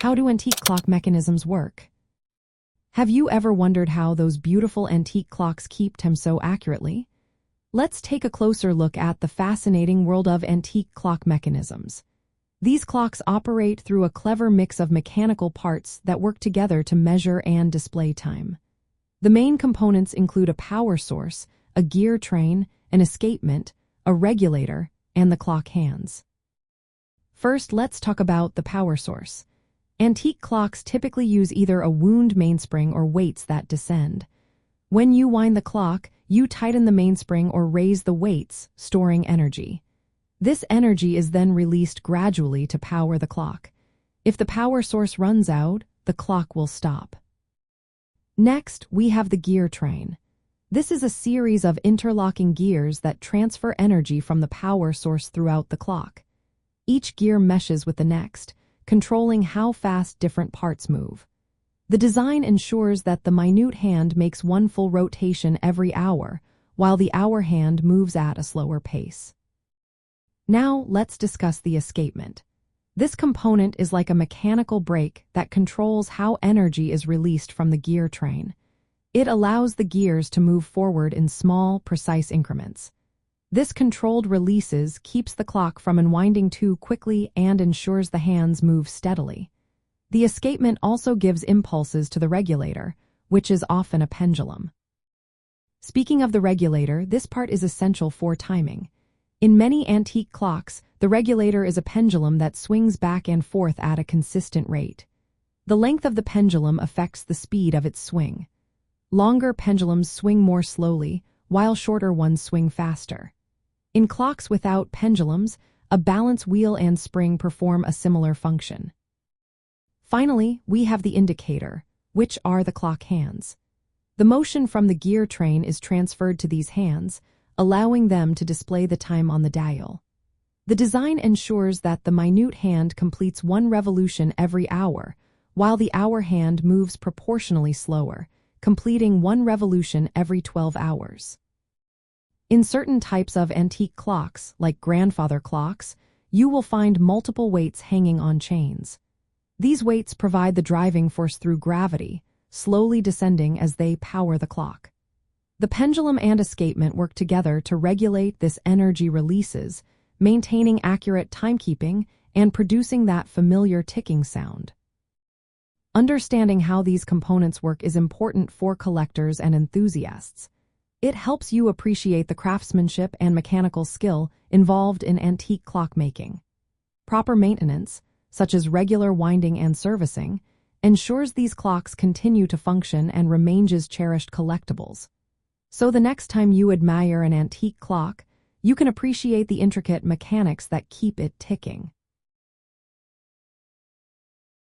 How do antique clock mechanisms work? Have you ever wondered how those beautiful antique clocks keep time so accurately? Let's take a closer look at the fascinating world of antique clock mechanisms. These clocks operate through a clever mix of mechanical parts that work together to measure and display time. The main components include a power source, a gear train, an escapement, a regulator, and the clock hands. First, let's talk about the power source. Antique clocks typically use either a wound mainspring or weights that descend. When you wind the clock, you tighten the mainspring or raise the weights, storing energy. This energy is then released gradually to power the clock. If the power source runs out, the clock will stop. Next, we have the gear train. This is a series of interlocking gears that transfer energy from the power source throughout the clock. Each gear meshes with the next, controlling how fast different parts move. The design ensures that the minute hand makes one full rotation every hour, while the hour hand moves at a slower pace. Now, let's discuss the escapement. This component is like a mechanical brake that controls how energy is released from the gear train. It allows the gears to move forward in small, precise increments. This controlled releases keeps the clock from unwinding too quickly and ensures the hands move steadily. The escapement also gives impulses to the regulator, which is often a pendulum. Speaking of the regulator, this part is essential for timing. In many antique clocks, the regulator is a pendulum that swings back and forth at a consistent rate. The length of the pendulum affects the speed of its swing. Longer pendulums swing more slowly, while shorter ones swing faster. In clocks without pendulums, a balance wheel and spring perform a similar function. Finally, we have the indicator, which are the clock hands. The motion from the gear train is transferred to these hands, allowing them to display the time on the dial. The design ensures that the minute hand completes one revolution every hour, while the hour hand moves proportionally slower, completing one revolution every 12 hours. In certain types of antique clocks, like grandfather clocks, you will find multiple weights hanging on chains. These weights provide the driving force through gravity, slowly descending as they power the clock. The pendulum and escapement work together to regulate this energy releases, maintaining accurate timekeeping and producing that familiar ticking sound. Understanding how these components work is important for collectors and enthusiasts. It helps you appreciate the craftsmanship and mechanical skill involved in antique clockmaking. Proper maintenance, such as regular winding and servicing, ensures these clocks continue to function and remain as cherished collectibles. So the next time you admire an antique clock, you can appreciate the intricate mechanics that keep it ticking.